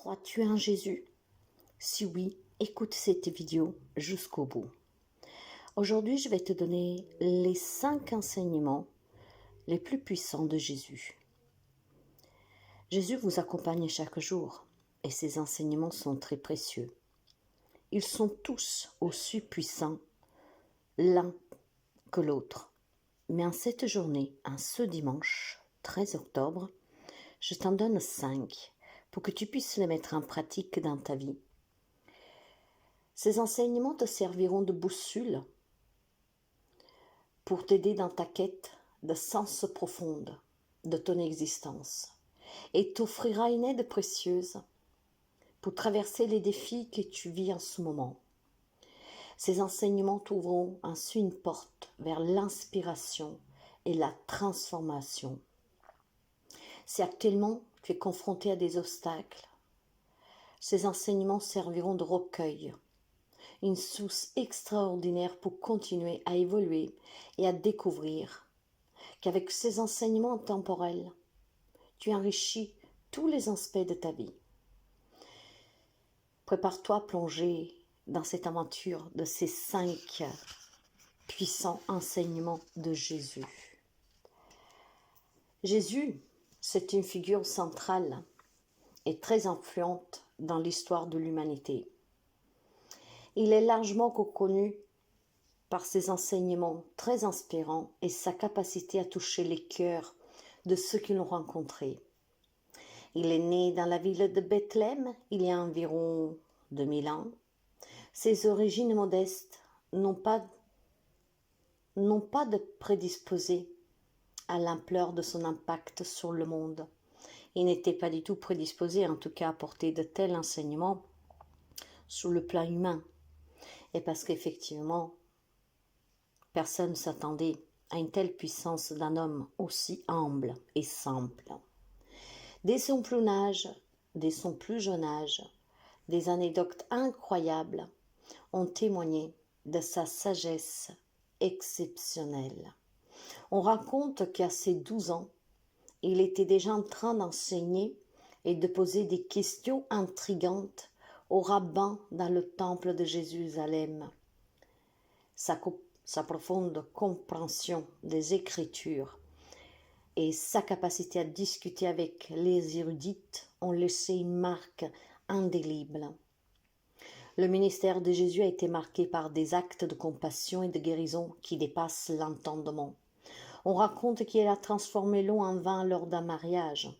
Crois-tu en Jésus? Si oui, écoute cette vidéo jusqu'au bout. Aujourd'hui, je vais te donner les 5 enseignements les plus puissants de Jésus. Jésus vous accompagne chaque jour et ses enseignements sont très précieux. Ils sont tous aussi puissants l'un que l'autre. Mais en cette journée, en ce dimanche 13 octobre, je t'en donne 5 pour que tu puisses les mettre en pratique dans ta vie. Ces enseignements te serviront de boussole pour t'aider dans ta quête de sens profonde de ton existence et t'offrira une aide précieuse pour traverser les défis que tu vis en ce moment. Ces enseignements t'ouvriront ainsi une porte vers l'inspiration et la transformation. Si actuellement tu es confronté à des obstacles, ces enseignements serviront de recueil, une source extraordinaire pour continuer à évoluer et à découvrir qu'avec ces enseignements temporels, tu enrichis tous les aspects de ta vie. Prépare-toi à plonger dans cette aventure de ces 5 puissants enseignements de Jésus. Jésus, c'est une figure centrale et très influente dans l'histoire de l'humanité. Il est largement reconnu par ses enseignements très inspirants et sa capacité à toucher les cœurs de ceux qui l'ont rencontré. Il est né dans la ville de Bethléem il y a environ 2000 ans. Ses origines modestes n'ont pas de prédisposé à l'ampleur de son impact sur le monde. Il n'était pas du tout prédisposé, en tout cas, à porter de tels enseignements sur le plan humain. Et parce qu'effectivement, personne ne s'attendait à une telle puissance d'un homme aussi humble et simple. Dès son plus jeune âge, des anecdotes incroyables ont témoigné de sa sagesse exceptionnelle. On raconte qu'à ses 12 ans, il était déjà en train d'enseigner et de poser des questions intrigantes aux rabbins dans le temple de Jérusalem. Sa profonde compréhension des Écritures et sa capacité à discuter avec les érudites ont laissé une marque indélébile. Le ministère de Jésus a été marqué par des actes de compassion et de guérison qui dépassent l'entendement. On raconte qu'il a transformé l'eau en vin lors d'un mariage.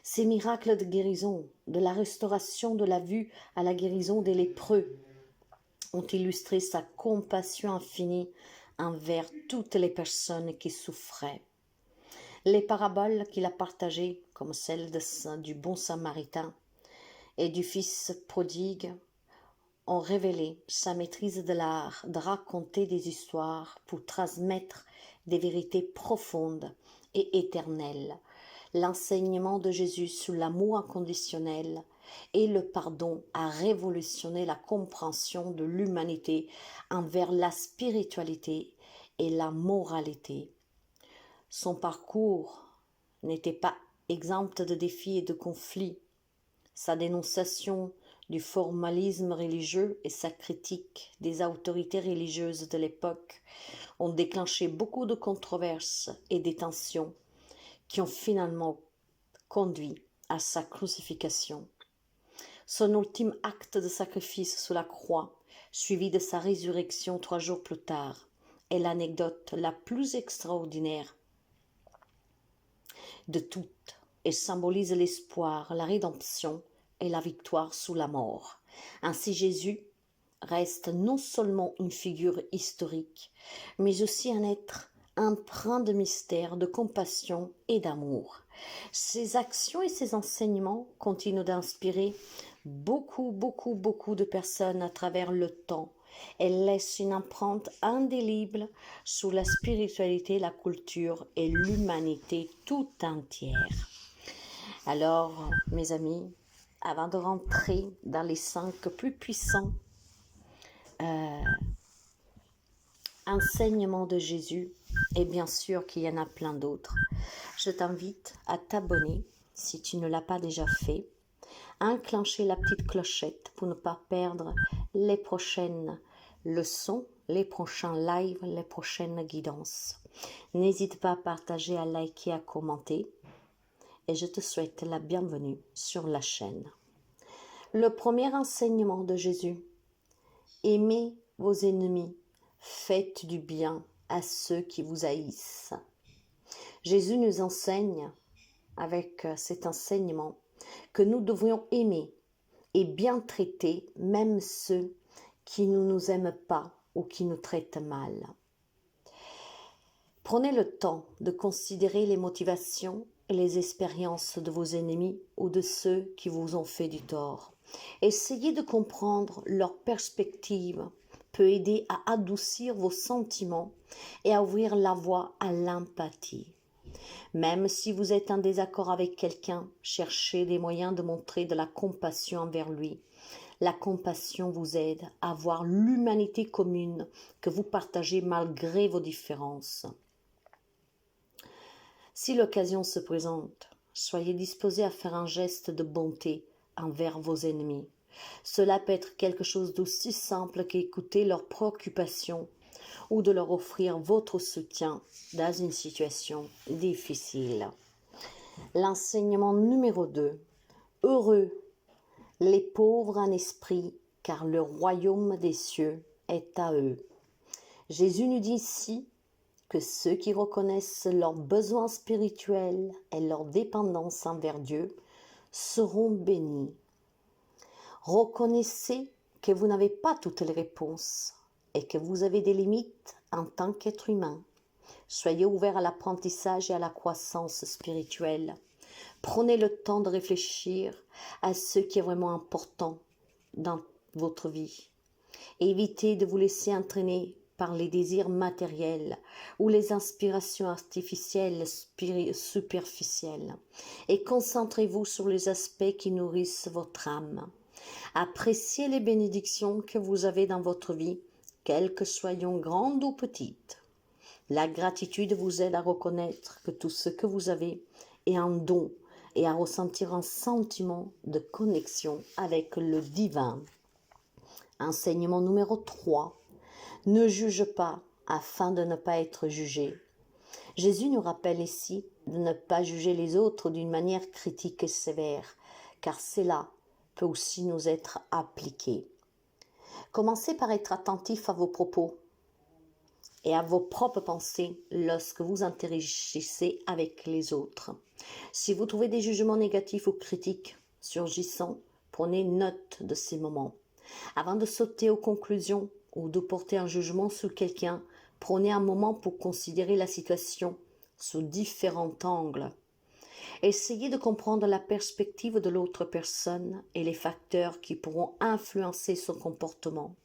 Ces miracles de guérison, de la restauration de la vue à la guérison des lépreux, ont illustré sa compassion infinie envers toutes les personnes qui souffraient. Les paraboles qu'il a partagées, comme celle du bon samaritain et du fils prodigue, ont révélé sa maîtrise de l'art de raconter des histoires pour transmettre des vérités profondes et éternelles. L'enseignement de Jésus sur l'amour inconditionnel et le pardon a révolutionné la compréhension de l'humanité envers la spiritualité et la moralité. Son parcours n'était pas exempt de défis et de conflits. Sa dénonciation du formalisme religieux et sa critique des autorités religieuses de l'époque ont déclenché beaucoup de controverses et des tensions qui ont finalement conduit à sa crucifixion. Son ultime acte de sacrifice sur la croix, suivi de sa résurrection 3 jours plus tard, est l'anecdote la plus extraordinaire de toutes et symbolise l'espoir, la rédemption et la victoire sur la mort. Ainsi Jésus reste non seulement une figure historique, mais aussi un être empreint de mystère, de compassion et d'amour. Ses actions et ses enseignements continuent d'inspirer beaucoup de personnes à travers le temps. Elle laisse une empreinte indélébile sur la spiritualité, la culture et l'humanité tout entière. Alors, mes amis, avant de rentrer dans les 5 plus puissants enseignements de Jésus, et bien sûr qu'il y en a plein d'autres, je t'invite à t'abonner si tu ne l'as pas déjà fait, enclenchez la petite clochette pour ne pas perdre les prochaines leçons, les prochains lives, les prochaines guidances. N'hésite pas à partager, à liker, à commenter. Et je te souhaite la bienvenue sur la chaîne. Le premier enseignement de Jésus: aimez vos ennemis, faites du bien à ceux qui vous haïssent. Jésus nous enseigne avec cet enseignement que nous devrions aimer et bien traiter même ceux qui ne nous aiment pas ou qui nous traitent mal. Prenez le temps de considérer les motivations et les expériences de vos ennemis ou de ceux qui vous ont fait du tort. Essayez de comprendre leur perspective peut aider à adoucir vos sentiments et à ouvrir la voie à l'empathie. Même si vous êtes en désaccord avec quelqu'un, cherchez des moyens de montrer de la compassion envers lui. La compassion vous aide à voir l'humanité commune que vous partagez malgré vos différences. Si l'occasion se présente, soyez disposés à faire un geste de bonté envers vos ennemis. Cela peut être quelque chose d'aussi simple qu'écouter leurs préoccupations ou de leur offrir votre soutien dans une situation difficile. L'enseignement numéro 2. Heureux les pauvres en esprit, car le royaume des cieux est à eux. Jésus nous dit ici que ceux qui reconnaissent leurs besoins spirituels et leur dépendance envers Dieu seront bénis. Reconnaissez que vous n'avez pas toutes les réponses et que vous avez des limites en tant qu'être humain. Soyez ouverts à l'apprentissage et à la croissance spirituelle. Prenez le temps de réfléchir à ce qui est vraiment important dans votre vie. Évitez de vous laisser entraîner par les désirs matériels ou les inspirations artificielles superficielles et concentrez-vous sur les aspects qui nourrissent votre âme. Appréciez les bénédictions que vous avez dans votre vie, quelles que soient grandes ou petites. La gratitude vous aide à reconnaître que tout ce que vous avez est un don et à ressentir un sentiment de connexion avec le divin. Enseignement numéro 3. Ne juge pas afin de ne pas être jugé. Jésus nous rappelle ici de ne pas juger les autres d'une manière critique et sévère, car cela peut aussi nous être appliqué. Commencez par être attentif à vos propos et à vos propres pensées lorsque vous interagissez avec les autres. Si vous trouvez des jugements négatifs ou critiques surgissant, prenez note de ces moments. Avant de sauter aux conclusions ou de porter un jugement sur quelqu'un, prenez un moment pour considérer la situation sous différents angles. Essayez de comprendre la perspective de l'autre personne et les facteurs qui pourront influencer son comportement.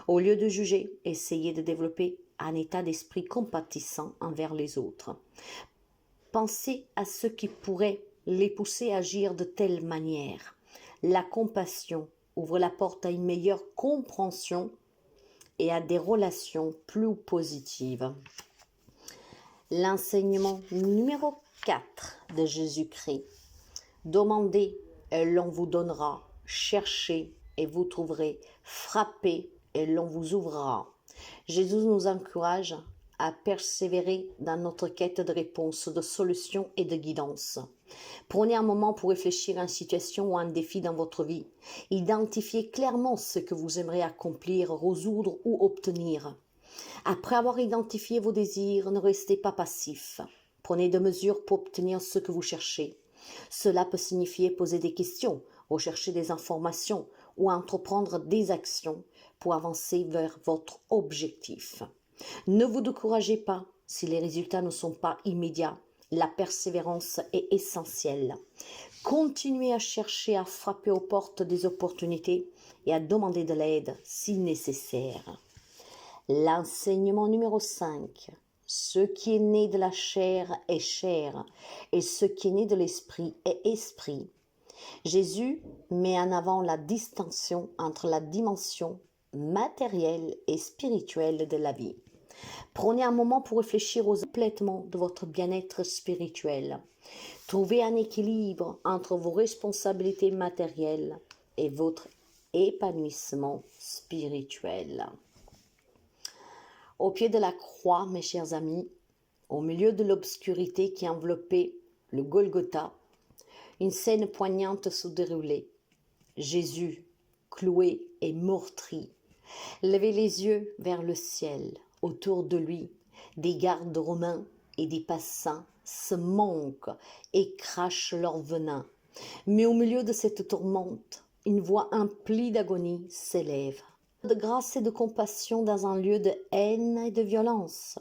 Au lieu de juger, essayez de développer un état d'esprit compatissant envers les autres. Pensez à ce qui pourrait les pousser à agir de telle manière. La compassion ouvre la porte à une meilleure compréhension et à des relations plus positives. L'enseignement numéro 4 de Jésus-Christ. Demandez et l'on vous donnera. Cherchez et vous trouverez. Frappez et l'on vous ouvrira. Jésus nous encourage à persévérer dans notre quête de réponses, de solutions et de guidance. Prenez un moment pour réfléchir à une situation ou à un défi dans votre vie. Identifiez clairement ce que vous aimeriez accomplir, résoudre ou obtenir. Après avoir identifié vos désirs, ne restez pas passif. Prenez des mesures pour obtenir ce que vous cherchez. Cela peut signifier poser des questions, rechercher des informations ou entreprendre des actions pour avancer vers votre objectif. Ne vous découragez pas si les résultats ne sont pas immédiats. La persévérance est essentielle. Continuez à chercher à frapper aux portes des opportunités et à demander de l'aide si nécessaire. L'enseignement numéro 5. Ce qui est né de la chair est chair, et ce qui est né de l'esprit est esprit. Jésus met en avant la distinction entre la dimension matérielle et spirituelle de la vie. Prenez un moment pour réfléchir aux complètements de votre bien-être spirituel. Trouvez un équilibre entre vos responsabilités matérielles et votre épanouissement spirituel. Au pied de la croix, mes chers amis, au milieu de l'obscurité qui enveloppait le Golgotha, une scène poignante se déroulait. Jésus, cloué et meurtri, levait les yeux vers le ciel. Autour de lui, des gardes romains et des passants se moquent et crachent leur venin. Mais au milieu de cette tourmente, une voix emplie d'agonie s'élève. De grâce et de compassion dans un lieu de haine et de violence.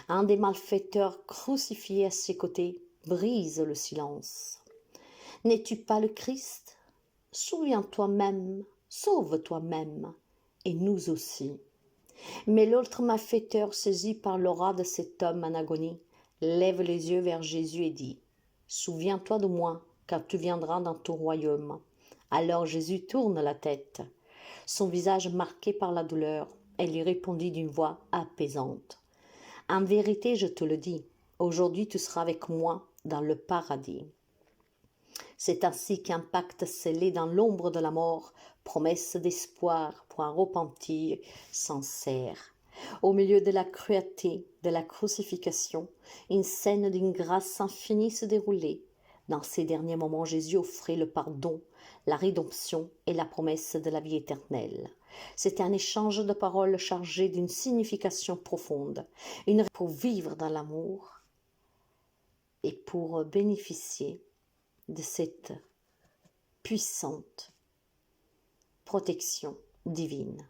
Un des malfaiteurs crucifiés à ses côtés brise le silence. N'es-tu pas le Christ? Souviens-toi même, sauve toi-même, et nous aussi. Mais l'autre malfaiteur, saisi par l'aura de cet homme en agonie, lève les yeux vers Jésus et dit « Souviens-toi de moi, quand tu viendras dans ton royaume. » Alors Jésus tourne la tête, son visage marqué par la douleur, et lui répondit d'une voix apaisante « En vérité, je te le dis, aujourd'hui tu seras avec moi dans le paradis. » C'est ainsi qu'un pacte scellé dans l'ombre de la mort, promesse d'espoir pour un repentir sincère. Au milieu de la cruauté de la crucifixion, une scène d'une grâce infinie se déroulait. Dans ces derniers moments, Jésus offrait le pardon, la rédemption et la promesse de la vie éternelle. C'était un échange de paroles chargé d'une signification profonde, pour vivre dans l'amour et pour bénéficier de cette puissante protection divine.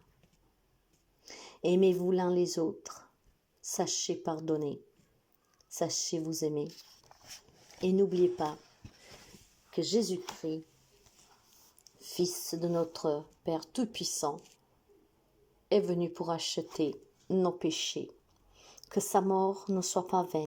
Aimez-vous l'un les autres, sachez pardonner, sachez vous aimer, et n'oubliez pas que Jésus-Christ, Fils de notre Père Tout-Puissant, est venu pour acheter nos péchés, que sa mort ne soit pas vaine.